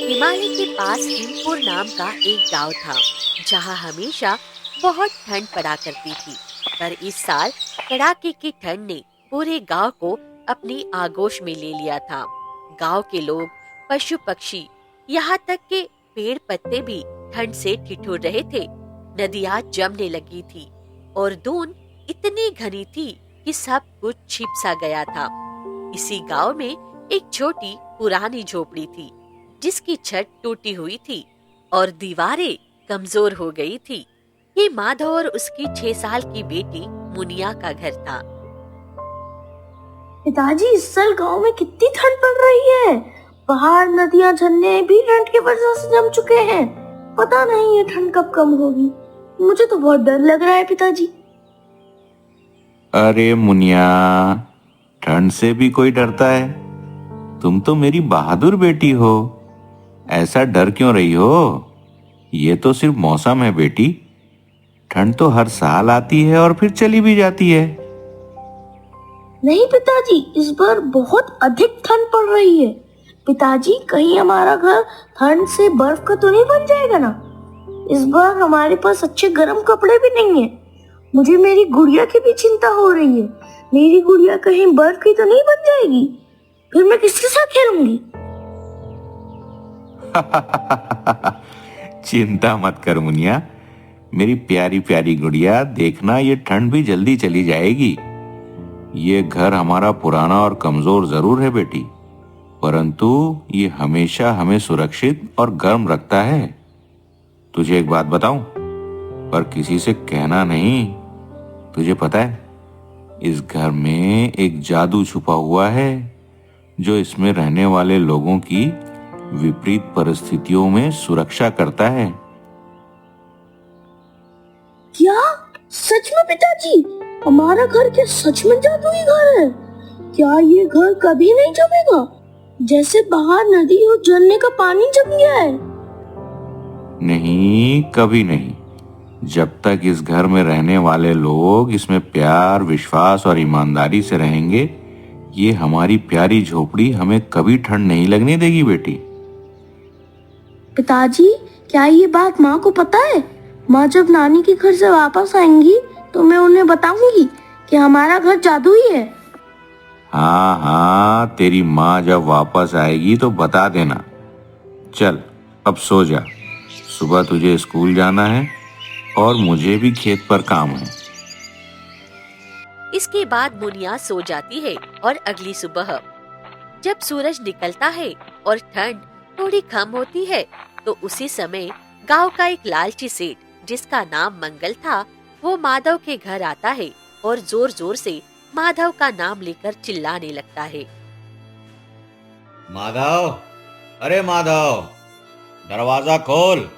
हिमालय के पास हिमपुर नाम का एक गांव था जहां हमेशा बहुत ठंड पड़ा करती थी। पर इस साल कड़ाके की ठंड ने पूरे गांव को अपनी आगोश में ले लिया था। गांव के लोग, पशु पक्षी, यहाँ तक के पेड़ पत्ते भी ठंड से ठिठुर रहे थे। नदियाँ जमने लगी थी और धुंध इतनी घनी थी कि सब कुछ छिप सा गया था। इसी गांव में एक छोटी पुरानी झोपड़ी थी जिसकी छत टूटी हुई थी और दीवारें कमजोर हो गई थी। ये माधव और उसकी 6 साल की बेटी मुनिया का घर था। पिताजी, इस साल गांव में कितनी ठंड पड़ रही है। पहाड़, नदियां, झरने भी ठंड की वजह से जम चुके हैं। पता नहीं ये ठंड कब कम होगी। मुझे तो बहुत डर लग रहा है पिताजी। अरे मुनिया, ठंड से भी कोई डरता है? तुम तो मेरी बहादुर बेटी हो। ऐसा डर क्यों रही हो? ये तो सिर्फ मौसम है बेटी। ठंड तो हर साल आती है और फिर चली भी जाती है। नहीं पिताजी, इस बार बहुत अधिक ठंड पड़ रही है। पिताजी, कहीं हमारा घर ठंड से बर्फ का तो नहीं बन जाएगा ना? इस बार हमारे पास अच्छे गर्म कपड़े भी नहीं है। मुझे मेरी गुड़िया की भी चिंता हो रही है। मेरी गुड़िया कहीं बर्फ की तो नहीं बन जाएगी। फिर मैं किसके साथ खेलूंगी? चिंता मत कर मुनिया, मेरी प्यारी प्यारी गुड़िया। देखना, ये ठंड भी जल्दी चली जाएगी। ये घर हमारा पुराना और कमजोर जरूर है बेटी, परंतु ये हमेशा हमें सुरक्षित और गर्म रखता है। तुझे एक बात बताऊं, पर किसी से कहना नहीं। तुझे पता है, इस घर में एक जादू छुपा हुआ है जो इसमें रहने वाले लोगों की विपरीत परिस्थितियों में सुरक्षा करता है। क्या? सच में पिताजी? हमारा घर क्या सच में जादुई घर है? क्या ये घर कभी नहीं जमेगा, जैसे बाहर नदी और झरने का पानी जम गया है? नहीं, कभी नहीं। जब तक इस घर में रहने वाले लोग इसमें प्यार, विश्वास और ईमानदारी से रहेंगे, ये हमारी प्यारी झोपड़ी हमें कभी ठंड नहीं लगने देगी बेटी। पिताजी, क्या ये बात माँ को पता है? माँ जब नानी के घर से वापस आएंगी तो मैं उन्हें बताऊंगी कि हमारा घर जादुई है। हाँ हाँ, तेरी माँ जब वापस आएगी तो बता देना। चल, अब सो जा। सुबह तुझे स्कूल जाना है और मुझे भी खेत पर काम है। इसके बाद मुनिया सो जाती है और अगली सुबह जब सूरज निकलता है और ठंड थोड़ी कम होती है तो उसी समय गांव का एक लालची सेठ, जिसका नाम मंगल था, वो माधव के घर आता है और जोर जोर से माधव का नाम लेकर चिल्लाने लगता है। माधव, अरे माधव, दरवाजा खोल।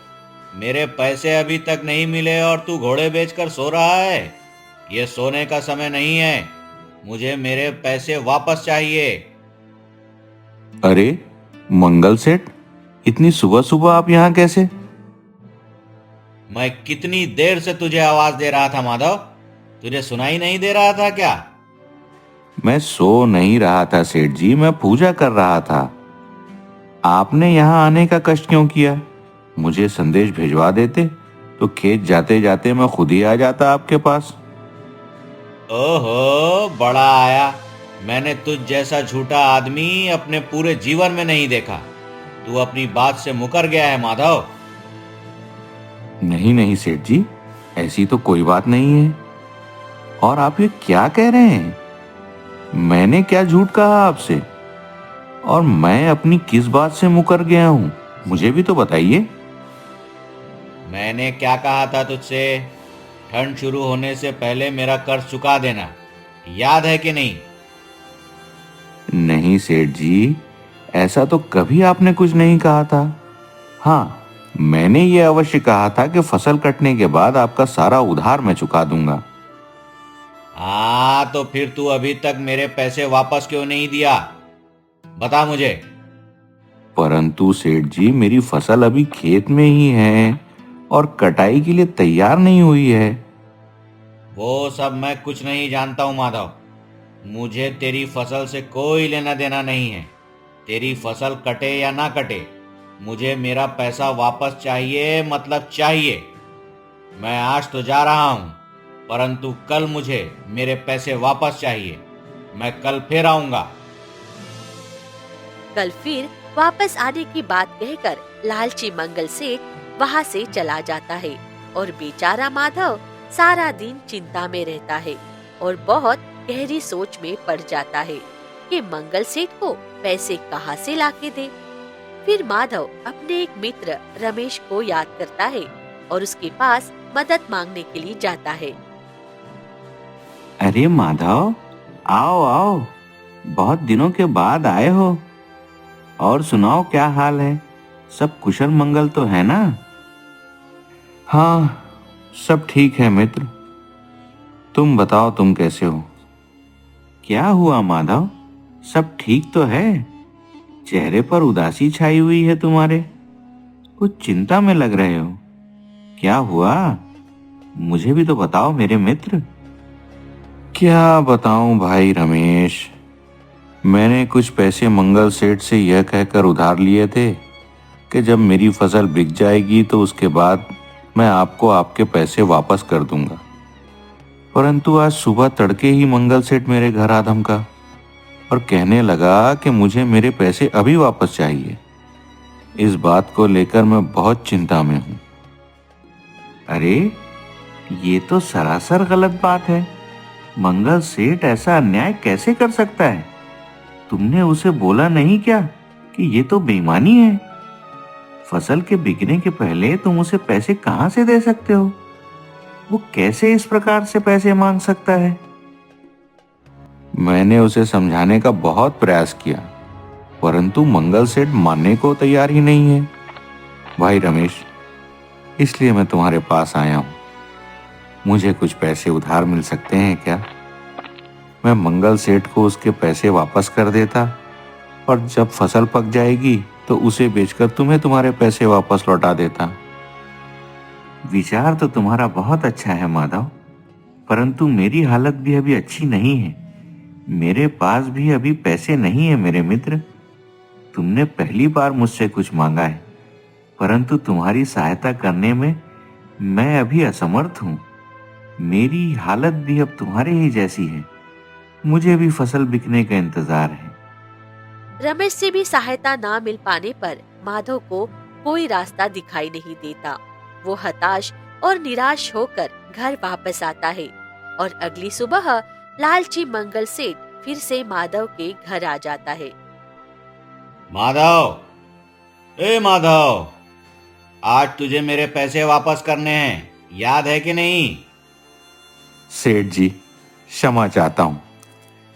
मेरे पैसे अभी तक नहीं मिले और तू घोड़े बेचकर सो रहा है। ये सोने का समय नहीं है। मुझे मेरे पैसे वापस चाहिए। अरे मंगल सेठ, इतनी सुबह सुबह आप यहाँ कैसे? मैं कितनी देर से तुझे आवाज दे रहा था माधव, तुझे सुनाई नहीं दे रहा था क्या? मैं सो नहीं रहा था सेठ जी, मैं पूजा कर रहा था। आपने यहाँ आने का कष्ट क्यों किया? मुझे संदेश भिजवा देते तो खेत जाते जाते मैं खुद ही आ जाता आपके पास। ओहो, बड़ा आया। मैंने तुझ जैसा झूठा आदमी अपने पूरे जीवन में नहीं देखा। तू अपनी बात से मुकर गया है माधव। नहीं नहीं सेठ जी, ऐसी तो कोई बात नहीं है। और आप ये क्या कह रहे हैं? मैंने क्या झूठ कहा आपसे? और मैं अपनी किस बात से मुकर गया हूँ, मुझे भी तो बताइए। मैंने क्या कहा था तुझसे? ठंड शुरू होने से पहले मेरा कर्ज चुका देना, याद है कि नहीं? नहीं सेठ जी, ऐसा तो कभी आपने कुछ नहीं कहा था। हाँ, मैंने ये अवश्य कहा था कि फसल कटने के बाद आपका सारा उधार मैं चुका दूंगा। हाँ, तो फिर तू अभी तक मेरे पैसे वापस क्यों नहीं दिया? बता मुझे। परंतु सेठ जी, मेरी फसल अभी खेत में ही है और कटाई के लिए तैयार नहीं हुई है। वो सब मैं कुछ नहीं जानता हूँ माधव। मुझे तेरी फसल से कोई लेना देना नहीं है। तेरी फसल कटे या ना कटे, मुझे मेरा पैसा वापस चाहिए, मतलब चाहिए। मैं आज तो जा रहा हूं, परंतु कल मुझे मेरे पैसे वापस चाहिए। मैं कल फिर आऊंगा। कल फिर वापस आने की बात कहकर लालची मंगल सेठ वहाँ से चला जाता है और बेचारा माधव सारा दिन चिंता में रहता है और बहुत गहरी सोच में पड़ जाता है कि मंगल सेठ को पैसे कहाँ से लाके दे। फिर माधव अपने एक मित्र रमेश को याद करता है और उसके पास मदद मांगने के लिए जाता है। अरे माधव, आओ आओ, बहुत दिनों के बाद आए हो। और सुनाओ, क्या हाल है? सब कुशल मंगल तो है ना? हाँ, सब ठीक है मित्र। तुम बताओ, तुम कैसे हो? क्या हुआ माधव, सब ठीक तो है? चेहरे पर उदासी छाई हुई है तुम्हारे। कुछ चिंता में लग रहे हो। क्या हुआ? मुझे भी तो बताओ मेरे मित्र। क्या बताऊं भाई रमेश, मैंने कुछ पैसे मंगल सेठ से यह कहकर उधार लिए थे कि जब मेरी फसल बिक जाएगी तो उसके बाद मैं आपको आपके पैसे वापस कर दूंगा। परंतु आज सुबह तड़के ही मंगल सेठ मेरे घर आ धमका और कहने लगा कि मुझे मेरे पैसे अभी वापस चाहिए। इस बात को लेकर मैं बहुत चिंता में हूं। अरे, ये तो सरासर गलत बात है। मंगल सेठ ऐसा अन्याय कैसे कर सकता है? तुमने उसे बोला नहीं क्या कि ये तो बेईमानी है? फसल के बिकने के पहले तुम उसे पैसे कहां से दे सकते हो? वो कैसे इस प्रकार से पैसे मांग सकता है? मैंने उसे समझाने का बहुत प्रयास किया, परंतु मंगल सेठ मानने को तैयार ही नहीं है। भाई रमेश, इसलिए मैं तुम्हारे पास आया हूं। मुझे कुछ पैसे उधार मिल सकते हैं क्या? मैं मंगल सेठ को उसके पैसे वापस कर देता और जब फसल पक जाएगी तो उसे बेचकर तुम्हें तुम्हारे पैसे वापस लौटा देता। विचार तो तुम्हारा बहुत अच्छा है माधव, परंतु मेरी हालत भी अभी अच्छी नहीं है। मेरे पास भी अभी पैसे नहीं है मेरे मित्र। तुमने पहली बार मुझसे कुछ मांगा है, परंतु तुम्हारी सहायता करने में मैं अभी असमर्थ हूँ। मेरी हालत भी अब तुम्हारे ही जैसी है। मुझे भी फसल बिकने का इंतजार है। रमेश से भी सहायता ना मिल पाने पर माधव को कोई रास्ता दिखाई नहीं देता। वो हताश और निराश होकर घर वापस आता है और अगली सुबह लालची मंगल सेठ फिर से माधव के घर आ जाता है। माधव, ए माधव, आज तुझे मेरे पैसे वापस करने हैं, याद है कि नहीं? सेठ जी, क्षमा चाहता हूँ।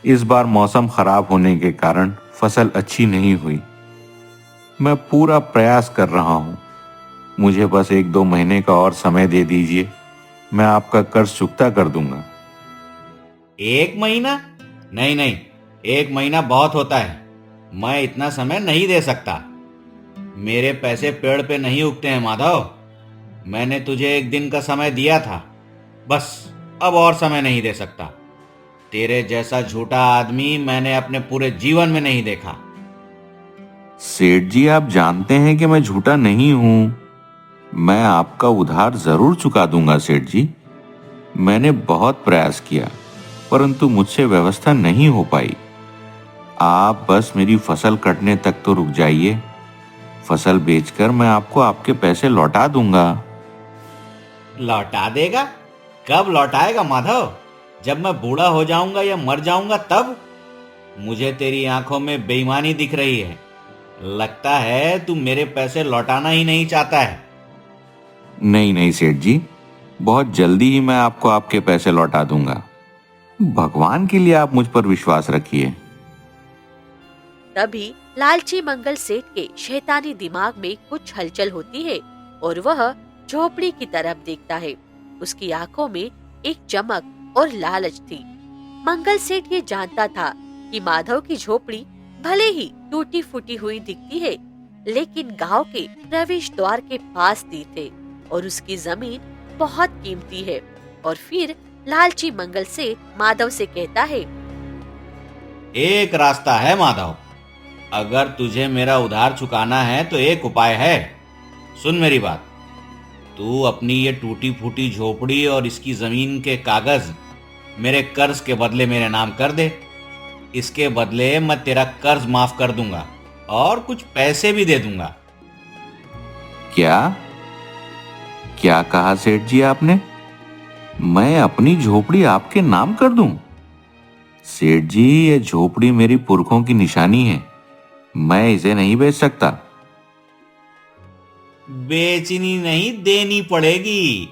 इस बार मौसम खराब होने के कारण फसल अच्छी नहीं हुई। मैं पूरा प्रयास कर रहा हूँ। मुझे बस 1-2 महीने का और समय दे दीजिए, मैं आपका कर्ज चुकता कर दूंगा। 1 महीना? नहीं नहीं, 1 महीना बहुत होता है। मैं इतना समय नहीं दे सकता। मेरे पैसे पेड़ पे नहीं उगते हैं माधव। मैंने तुझे 1 दिन का समय दिया था, बस अब और समय नहीं दे सकता। तेरे जैसा झूठा आदमी मैंने अपने पूरे जीवन में नहीं देखा। सेठ जी, आप जानते हैं कि मैं झूठा नहीं हूं। मैं आपका उधार जरूर चुका दूंगा सेठ जी। मैंने बहुत प्रयास किया, परंतु मुझसे व्यवस्था नहीं हो पाई। आप बस मेरी फसल कटने तक तो रुक जाइए। फसल बेचकर मैं आपको आपके पैसे लौटा दूंगा। लौटा देगा? कब लौटाएगा माधव? जब मैं बूढ़ा हो जाऊंगा या मर जाऊंगा तब? मुझे तेरी आंखों में बेईमानी दिख रही है। लगता है तू मेरे पैसे लौटाना ही नहीं चाहता है। नहीं नहीं सेठ जी, बहुत जल्दी ही मैं आपको आपके पैसे लौटा दूंगा। भगवान के लिए आप मुझ पर विश्वास रखिए। तभी लालची मंगल सेठ के शैतानी दिमाग में कुछ हलचल होती है और वह झोपड़ी की तरफ देखता है। उसकी आंखों में एक चमक और लालच थी। मंगल सेठ ये जानता था कि माधव की झोपड़ी भले ही टूटी फूटी हुई दिखती है, लेकिन गांव के प्रवेश द्वार के पास स्थित है और उसकी जमीन बहुत कीमती है। और फिर लालची मंगल सेठ माधव से कहता है, एक रास्ता है माधव, अगर तुझे मेरा उधार चुकाना है तो एक उपाय है। सुन मेरी बात। तू अपनी ये टूटी फूटी झोपड़ी और इसकी जमीन के कागज मेरे कर्ज के बदले मेरे नाम कर दे। इसके बदले मैं तेरा कर्ज माफ कर दूंगा और कुछ पैसे भी दे दूंगा। क्या क्या कहा सेठ जी आपने? मैं अपनी झोपड़ी आपके नाम कर दूं? सेठ जी, ये झोपड़ी मेरी पुरखों की निशानी है, मैं इसे नहीं बेच सकता। बेचनी नहीं, देनी पड़ेगी,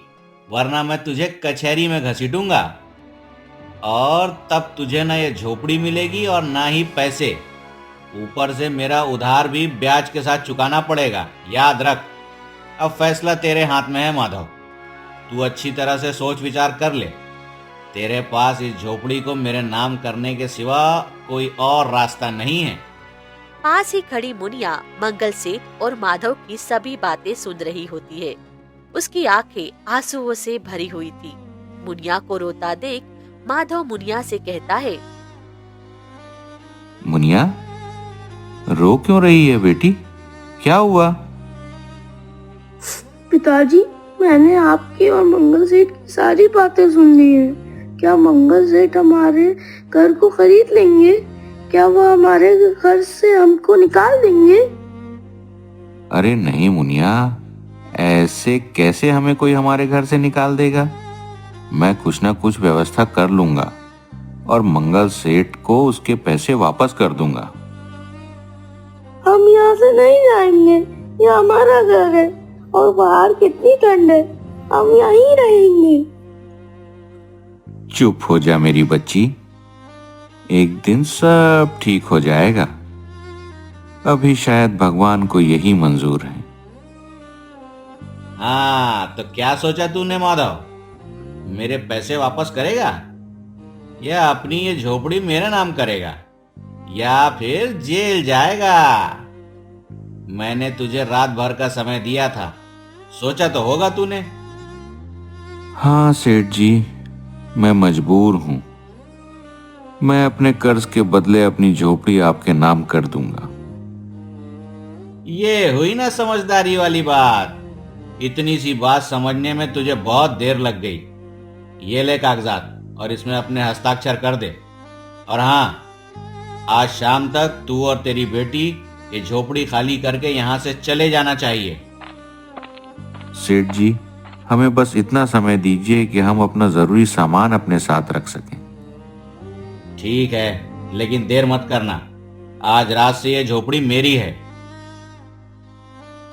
वरना मैं तुझे कचहरी में घसीटूंगा और तब तुझे ना ये झोपड़ी मिलेगी और ना ही पैसे। ऊपर से मेरा उधार भी ब्याज के साथ चुकाना पड़ेगा, याद रख। अब फैसला तेरे हाथ में है माधव। तू अच्छी तरह से सोच विचार कर ले। तेरे पास इस झोपड़ी को मेरे नाम करने के सिवा कोई और रास्ता नहीं है। पास ही खड़ी मुनिया मंगल सेठ और माधव की सभी बातें सुन रही होती है। उसकी आंखें आंसुओं से भरी हुई थी। मुनिया को रोता देख माधव मुनिया से कहता है, मुनिया, रो क्यों रही है बेटी? क्या हुआ? पिताजी, मैंने आपकी और मंगल सेठ की सारी बातें सुन ली हैं। क्या मंगल सेठ हमारे घर को खरीद लेंगे? क्या वो हमारे घर से हमको निकाल देंगे? अरे नहीं मुनिया, ऐसे कैसे हमें कोई हमारे घर से निकाल देगा? मैं कुछ ना कुछ व्यवस्था कर लूंगा और मंगल सेठ को उसके पैसे वापस कर दूंगा। हम यहाँ से नहीं जाएंगे, ये हमारा घर है और बाहर कितनी ठंड है, हम यहीं रहेंगे। चुप हो जा मेरी बच्ची, एक दिन सब ठीक हो जाएगा। अभी शायद भगवान को यही मंजूर है। हाँ, तो क्या सोचा तूने माधव? मेरे पैसे वापस करेगा या अपनी ये झोपड़ी मेरे नाम करेगा या फिर जेल जाएगा? मैंने तुझे रात भर का समय दिया था, सोचा तो होगा तूने। हाँ सेठ जी, मैं मजबूर हूं। मैं अपने कर्ज के बदले अपनी झोपड़ी आपके नाम कर दूंगा। ये हुई ना समझदारी वाली बात। इतनी सी बात समझने में तुझे बहुत देर लग गई। ये ले कागजात और इसमें अपने हस्ताक्षर कर दे। और हाँ, आज शाम तक तू और तेरी बेटी ये झोपड़ी खाली करके यहाँ से चले जाना चाहिए। सेठ जी, हमें बस इतना समय दीजिए कि हम अपना जरूरी सामान अपने साथ रख सकें। ठीक है, लेकिन देर मत करना। आज रात से ये झोपड़ी मेरी है।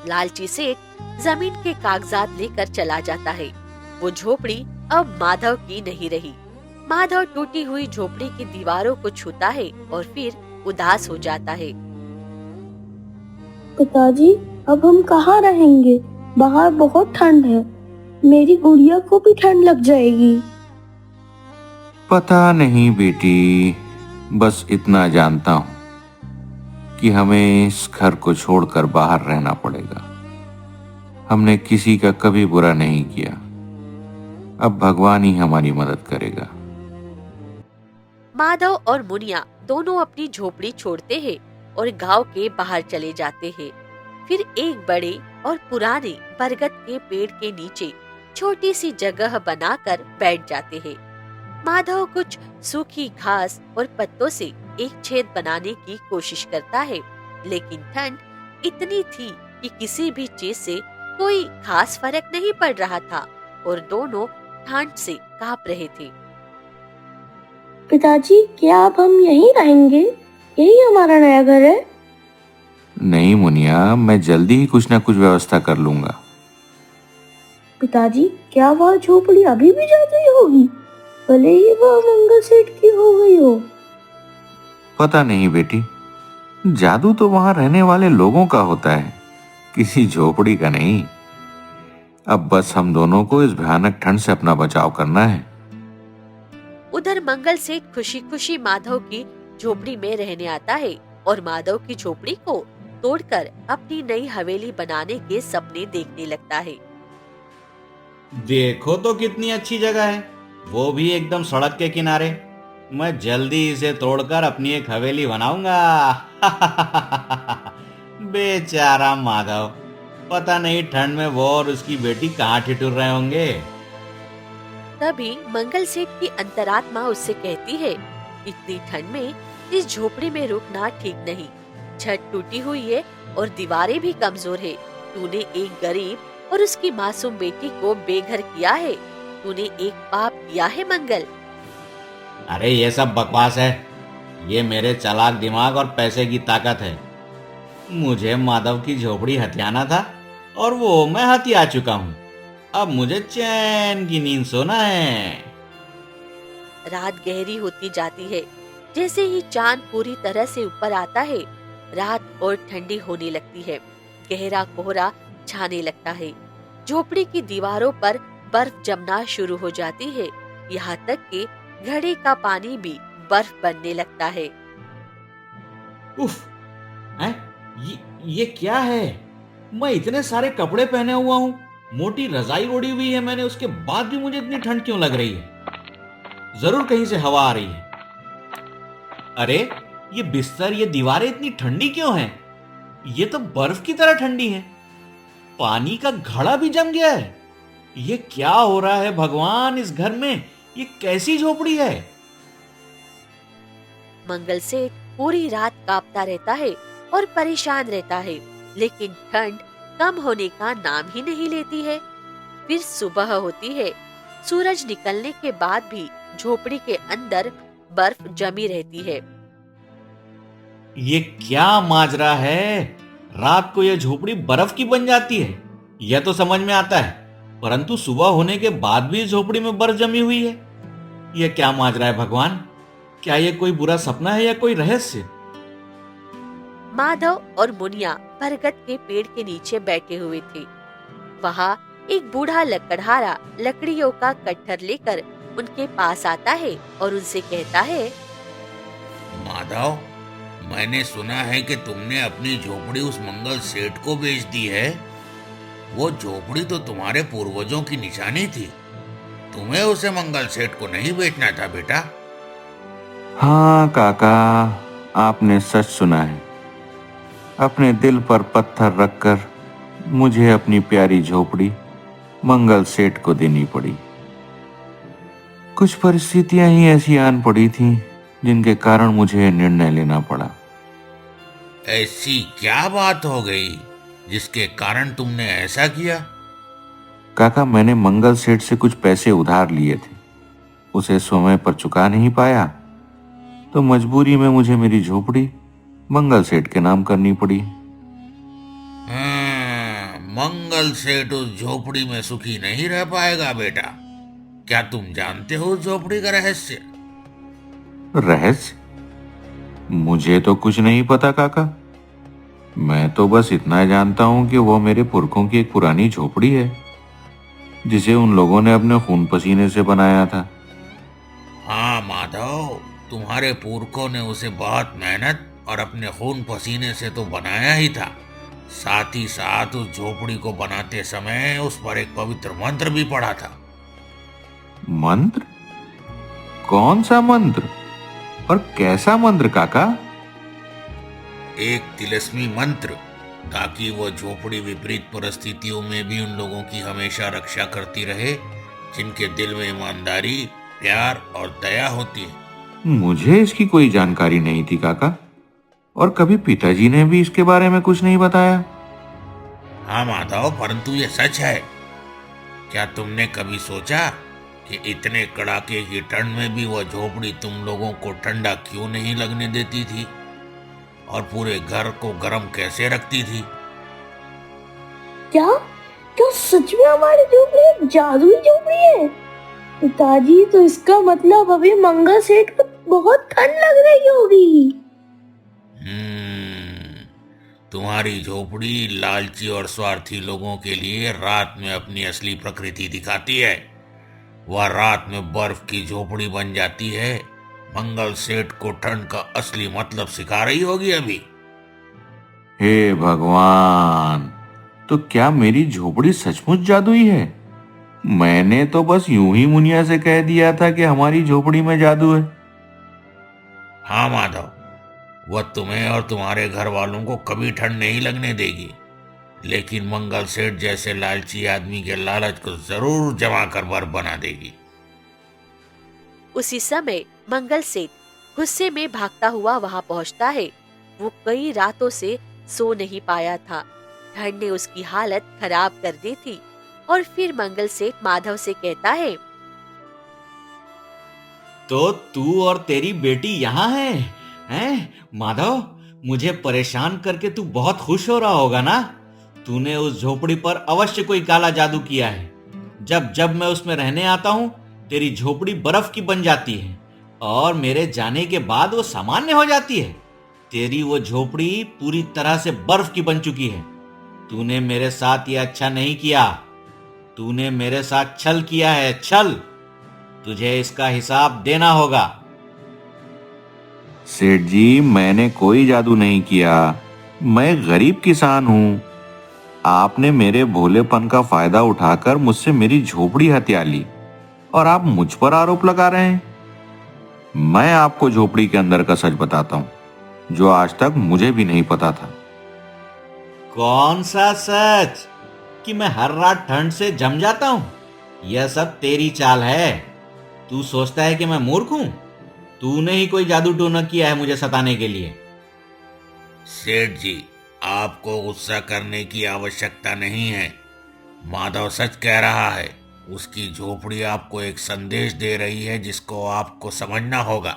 लालची सेठ जमीन के कागजात लेकर चला जाता है। वो झोपड़ी अब माधव की नहीं रही। माधव टूटी हुई झोपड़ी की दीवारों को छूता है और फिर उदास हो जाता है। पिताजी, अब हम कहाँ रहेंगे? बाहर बहुत ठंड है, मेरी गुड़िया को भी ठंड लग जाएगी। पता नहीं बेटी, बस इतना जानता हूं कि हमें इस घर को छोड़कर बाहर रहना पड़ेगा। हमने किसी का कभी बुरा नहीं किया, अब भगवान ही हमारी मदद करेगा। माधव और मुनिया दोनों अपनी झोपड़ी छोड़ते हैं और गांव के बाहर चले जाते हैं। फिर एक बड़े और पुराने बरगद के पेड़ के नीचे छोटी सी जगह बनाकर बैठ जाते हैं। माधव कुछ सूखी घास और पत्तों से एक छेद बनाने की कोशिश करता है, लेकिन ठंड इतनी थी कि किसी भी चीज से कोई खास फर्क नहीं पड़ रहा था और दोनों ठंड से कांप रहे थे। पिताजी, क्या अब हम यहीं रहेंगे? यही हमारा नया घर है? नहीं मुनिया, मैं जल्दी ही कुछ ना कुछ व्यवस्था कर लूंगा। पिताजी, क्या वह झोपड़ी अभी भी जादुई होगी, भले ही वह मंगल सेठ की हो गई हो? पता नहीं बेटी, जादू तो वहां रहने वाले लोगों का होता है, किसी झोपड़ी का नहीं। अब बस हम दोनों को इस भयानक ठंड से अपना बचाव करना है। उधर मंगल सेठ खुशी खुशी माधव की झोपड़ी में रहने आता है और माधव की झोपड़ी को तोड़कर अपनी नई हवेली बनाने के सपने देखने लगता है। देखो तो कितनी अच्छी जगह है, वो भी एकदम सड़क के किनारे। मैं जल्दी इसे तोड़कर अपनी एक हवेली बनाऊंगा। बेचारा माधव, पता नहीं ठंड में वो और उसकी बेटी कहाँ ठिठुर रहे होंगे। तभी मंगल सेठ की अंतरात्मा उससे कहती है, इतनी ठंड में इस झोपड़ी में रुकना ठीक नहीं। छत टूटी हुई है और दीवारें भी कमजोर है। तूने एक गरीब और उसकी मासूम बेटी को बेघर किया है। तूने एक पाप किया है मंगल। अरे ये सब बकवास है। ये मेरे चालाक दिमाग और पैसे की ताकत है। मुझे माधव की झोपड़ी हथियाना था और वो मैं हथिया चुका हूँ। अब मुझे चैन की नींद सोना है। रात गहरी होती जाती है। जैसे ही चांद पूरी तरह से ऊपर आता है, रात और ठंडी होने लगती है। गहरा कोहरा छाने लगता है। झोपड़ी की दीवारों पर बर्फ जमना शुरू हो जाती है। यहाँ तक कि घड़े का पानी भी बर्फ बनने लगता है। उफ, हैं? ये क्या है? मैं इतने सारे कपड़े पहने हुआ हूँ, मोटी रजाई ओढ़ी हुई है मैंने, उसके बाद भी मुझे इतनी ठंड क्यों लग रही है? जरूर कहीं से हवा आ रही है। अरे ये बिस्तर, ये दीवारें इतनी ठंडी क्यों हैं? ये तो बर्फ की तरह ठंडी है। पानी का घड़ा भी जम गया है। ये क्या हो रहा है भगवान इस घर में? ये कैसी झोपड़ी है? मंगल सेठ पूरी रात कांपता रहता है और परेशान रहता है, लेकिन ठंड कम होने का नाम ही नहीं लेती है। फिर सुबह होती है। सूरज निकलने के बाद भी झोपड़ी के अंदर बर्फ जमी रहती है। ये क्या माजरा है? रात को यह झोपड़ी बर्फ की बन जाती है, यह तो समझ में आता है, परंतु सुबह होने के बाद भी इस झोपड़ी में बर्फ जमी हुई है। यह क्या माजरा है भगवान? क्या यह कोई बुरा सपना है या कोई रहस्य? माधव और मुनिया बरगद के पेड़ के नीचे बैठे हुए थे। वहाँ एक बूढ़ा लकड़हारा लकड़ियों का कट्टर लेकर उनके पास आता है और उनसे कहता है, माधव, मैंने सुना है कि तुमने अपनी झोपड़ी उस मंगल सेठ को बेच दी है। वो झोपड़ी तो तुम्हारे पूर्वजों की निशानी थी। तुम्हें उसे मंगल सेठ को नहीं बेचना था बेटा। हाँ काका, आपने सच सुना है। अपने दिल पर पत्थर रखकर मुझे अपनी प्यारी झोपड़ी मंगल सेठ को देनी पड़ी। कुछ परिस्थितियां ही ऐसी आन पड़ी थीं जिनके कारण मुझे निर्णय लेना पड़ा। ऐसी क्या बात हो गई जिसके कारण तुमने ऐसा किया? काका, मैंने मंगल सेठ से कुछ पैसे उधार लिए थे। उसे समय पर चुका नहीं पाया तो मजबूरी में मुझे मेरी झोपड़ी मंगल सेठ के नाम करनी पड़ी। मंगल सेठ उस झोपड़ी में सुखी नहीं रह पाएगा बेटा। क्या तुम जानते हो उस झोपड़ी का रहस्य? रहस्य? मुझे तो कुछ नहीं पता काका। मैं तो बस इतना जानता हूं कि वो मेरे पुरखों की एक पुरानी झोपड़ी है जिसे उन लोगों ने अपने खून पसीने से बनाया था। हाँ माधव, तुम्हारे पुरखों ने उसे बहुत मेहनत और अपने खून पसीने से तो बनाया ही था। साथ ही साथ उस झोपड़ी को बनाते समय उस पर एक पवित्र मंत्र भी पढ़ा था। मंत्र? कौन सा मंत्र और कैसा मंत्र काका? एक तिलस्मी मंत्र, ताकि वो झोपड़ी विपरीत परिस्थितियों में भी उन लोगों की हमेशा रक्षा करती रहे जिनके दिल में ईमानदारी, प्यार और दया होती है। मुझे इसकी कोई जानकारी नहीं थी काका, और कभी पिताजी ने भी इसके बारे में कुछ नहीं बताया। हाँ माधव, परंतु ये सच है। क्या तुमने कभी सोचा कि इतने कड़ाके की ठंड में भी वह झोपड़ी तुम लोगों को ठंडा क्यों नहीं लगने देती थी और पूरे घर को गर्म कैसे रखती थी? क्या क्या सच में हमारी झोपड़ी एक जादुई झोपड़ी है? पिताजी, तो इसका मतलब अभी मंगल सेठ को बहुत ठंड लग रही होगी। तुम्हारी झोपड़ी लालची और स्वार्थी लोगों के लिए रात में अपनी असली प्रकृति दिखाती है। वह रात में बर्फ की झोपड़ी बन जाती है। मंगल सेठ को ठंड का असली मतलब सिखा रही होगी अभी। हे भगवान, तो क्या मेरी झोपड़ी सचमुच जादुई है? मैंने तो बस यूं ही मुनिया से कह दिया था कि हमारी झोपड़ी में जादू है। हाँ माधव, वह तुम्हें और तुम्हारे घर वालों को कभी ठंड नहीं लगने देगी, लेकिन मंगल सेठ जैसे लालची आदमी के लालच को जरूर जमा कर बर्फ बना देगी। उसी समय मंगल सेठ गुस्से में भागता हुआ वहां पहुंचता है। वो कई रातों से सो नहीं पाया था। ठंड ने उसकी हालत खराब कर दी थी। और फिर मंगल सेठ माधव से कहता है, तो तू और तेरी बेटी यहाँ हैं माधव? मुझे परेशान करके तू बहुत खुश हो रहा होगा ना? तूने उस झोपड़ी पर अवश्य कोई काला जादू किया है। जब जब मैं उसमें रहने आता हूँ, तेरी झोपड़ी बर्फ की बन जाती है और मेरे जाने के बाद वो सामान्य हो जाती है। तेरी वो झोपड़ी पूरी तरह से बर्फ की बन चुकी है। तूने मेरे साथ ये अच्छा नहीं किया। तूने मेरे साथ छल किया है, छल। तुझे इसका हिसाब देना होगा। सेठ जी, मैंने कोई जादू नहीं किया। मैं गरीब किसान हूँ। आपने मेरे भोलेपन का फायदा उठाकर मुझसे मेरी झोपड़ी हत्या ली और आप मुझ पर आरोप लगा रहे हैं। मैं आपको झोपड़ी के अंदर का सच बताता हूँ, जो आज तक मुझे भी नहीं पता था। कौन सा सच? कि मैं हर रात ठंड से जम जाता हूँ? यह सब तेरी चाल है। तू सोचता है कि मैं मूर्ख हूँ? तूने ही कोई जादू टोना किया है मुझे सताने के लिए। सेठ जी, आपको गुस्सा करने की आवश्यकता नहीं है। माधव सच कह रहा है। उसकी झोपड़ी आपको एक संदेश दे रही है जिसको आपको समझना होगा।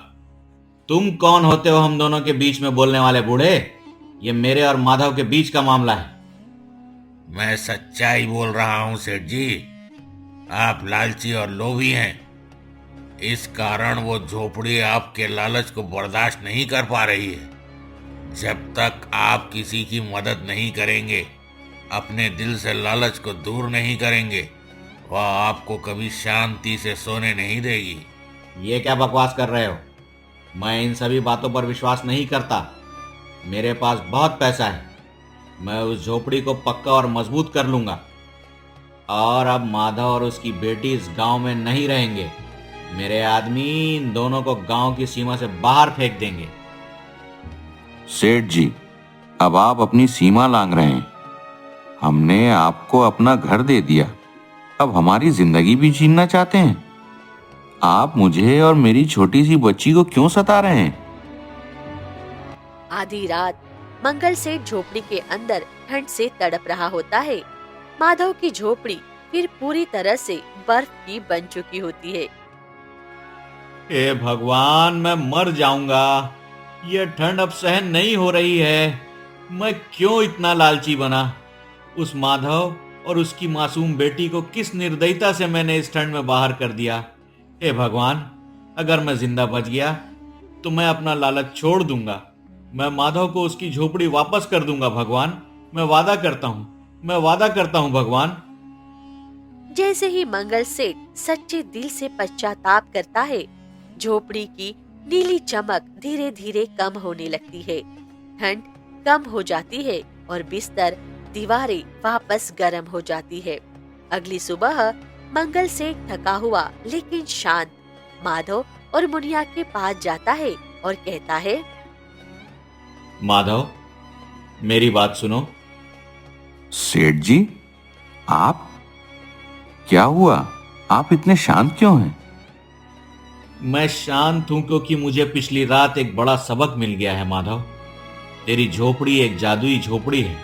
तुम कौन होते हो हम दोनों के बीच में बोलने वाले बूढ़े? ये मेरे और माधव के बीच का मामला है। मैं सच्चाई बोल रहा हूँ सेठ जी। आप लालची और लोभी हैं। इस कारण वो झोपड़ी आपके लालच को बर्दाश्त नहीं कर पा रही है। जब तक आप किसी की मदद नहीं करेंगे, अपने दिल से लालच को दूर नहीं करेंगे, वह आपको कभी शांति से सोने नहीं देगी। ये क्या बकवास कर रहे हो? मैं इन सभी बातों पर विश्वास नहीं करता। मेरे पास बहुत पैसा है। मैं उस झोपड़ी को पक्का और मजबूत कर लूंगा। और अब माधव और उसकी बेटी इस गांव में नहीं रहेंगे। मेरे आदमी इन दोनों को गांव की सीमा से बाहर फेंक देंगे। सेठ जी, अब आप अपनी सीमा लांघ रहे हैं। हमने आपको अपना घर दे दिया, अब हमारी जिंदगी भी छीनना चाहते हैं। आप मुझे और मेरी छोटी सी बच्ची को क्यों सता रहे हैं? आधी रात मंगल सेठ झोपड़ी के अंदर ठंड से तड़प रहा होता है। माधव की झोपड़ी फिर पूरी तरह से बर्फ की बन चुकी होती है। हे भगवान, मैं मर जाऊंगा। यह ठंड अब सहन नहीं हो रही है। मैं क्यों इतना लालची बना? उस माधव और उसकी मासूम बेटी को किस निर्दयता से मैंने इस ठंड में बाहर कर दिया। हे भगवान, अगर मैं जिंदा बच गया तो मैं अपना लालच छोड़ दूंगा। मैं माधव को उसकी झोपड़ी वापस कर दूंगा। भगवान, मैं वादा करता हूँ भगवान। जैसे ही मंगल सेठ सच्चे दिल से पश्चाताप करता है, झोपड़ी की नीली चमक धीरे धीरे कम होने लगती है। ठंड कम हो जाती है और बिस्तर, दीवारें वापस गर्म हो जाती है। अगली सुबह मंगल सेठ थका हुआ लेकिन शांत माधव और मुनिया के पास जाता है और कहता है, माधव, मेरी बात सुनो। सेठ जी, आप? क्या हुआ? आप इतने शांत क्यों हैं? मैं शांत हूं क्योंकि मुझे पिछली रात एक बड़ा सबक मिल गया है माधव। तेरी झोपड़ी एक जादुई झोपड़ी है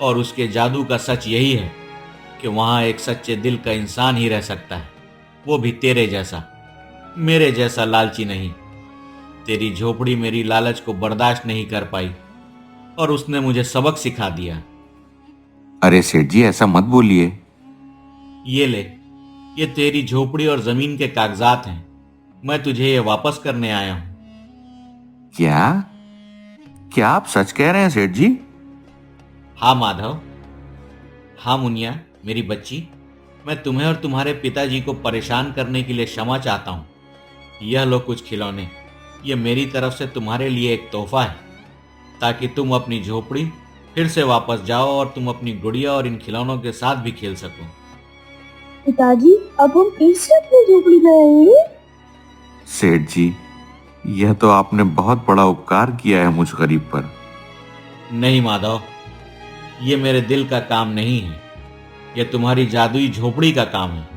और उसके जादू का सच यही है कि वहां एक सच्चे दिल का इंसान ही रह सकता है, वो भी तेरे जैसा, मेरे जैसा लालची नहीं। तेरी झोपड़ी मेरी लालच को बर्दाश्त नहीं कर पाई और उसने मुझे सबक सिखा दिया। अरे सेठ जी, ऐसा मत बोलिए। ये ले, ये तेरी झोपड़ी और जमीन के कागजात हैं। मैं तुझे ये वापस करने आया हूं। क्या क्या आप सच कह रहे हैं सेठ जी? हाँ माधव, हाँ मुनिया, मेरी बच्ची, मैं तुम्हें और तुम्हारे पिताजी को परेशान करने के लिए क्षमा चाहता हूँ। यह लो कुछ खिलौने। यह मेरी तरफ से तुम्हारे लिए एक तोहफा है, ताकि तुम अपनी झोपड़ी फिर से वापस जाओ और तुम अपनी गुड़िया और इन खिलौनों के साथ भी खेल सको। पिताजी, अब हम फिर से अपनी झोपड़ी में रहेंगे? सेठ जी, यह तो आपने बहुत बड़ा उपकार किया है मुझ गरीब पर। नहीं माधव, ये मेरे दिल का काम नहीं है, ये तुम्हारी जादुई झोपड़ी का काम है,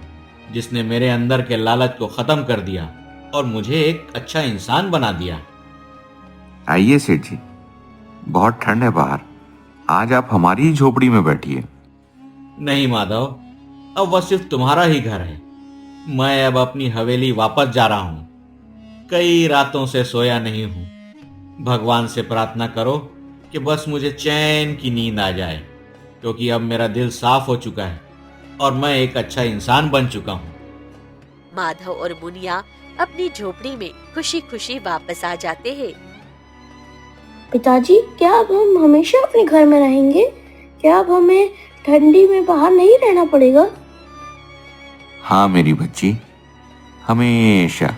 जिसने मेरे अंदर के लालच को खत्म कर दिया और मुझे एक अच्छा इंसान बना दिया। आइए सेठ जी, बहुत ठंड है बाहर, आज आप हमारी ही झोपड़ी में बैठिए। नहीं माधव, अब वह सिर्फ तुम्हारा ही घर है। मैं अब अपनी हवेली वापस जा रहा हूं। कई रातों से सोया नहीं हूं। भगवान से प्रार्थना करो कि बस मुझे चैन की नींद आ जाए, क्योंकि अब मेरा दिल साफ हो चुका है और मैं एक अच्छा इंसान बन चुका हूं। माधव और मुनिया अपनी झोपड़ी में खुशी खुशी वापस आ जाते हैं। पिताजी, क्या अब हम हमेशा अपने घर में रहेंगे? क्या अब हमें ठंडी में बाहर नहीं रहना पड़ेगा? हाँ मेरी बच्ची, हमेशा,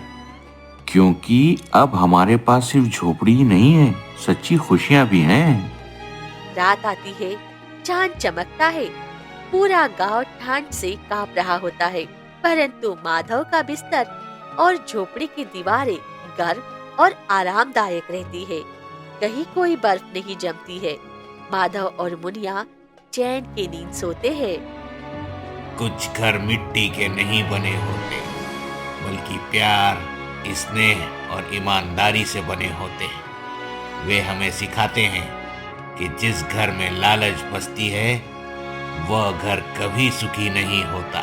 क्योंकि अब हमारे पास सिर्फ झोपड़ी ही नहीं है, सच्ची खुशियां भी हैं। रात आती है, चांद चमकता है, पूरा गांव ठंड से कांप रहा होता है, परंतु माधव का बिस्तर और झोपड़ी की दीवारें गर्म और आरामदायक रहती है। कहीं कोई बर्फ नहीं जमती है। माधव और मुनिया चैन की नींद सोते हैं। कुछ घर मिट्टी के नहीं बने होते, बल्कि प्यार, स्नेह और ईमानदारी से बने होते हैं। वे हमें सिखाते हैं कि जिस घर में लालच बसती है, वह घर कभी सुखी नहीं होता।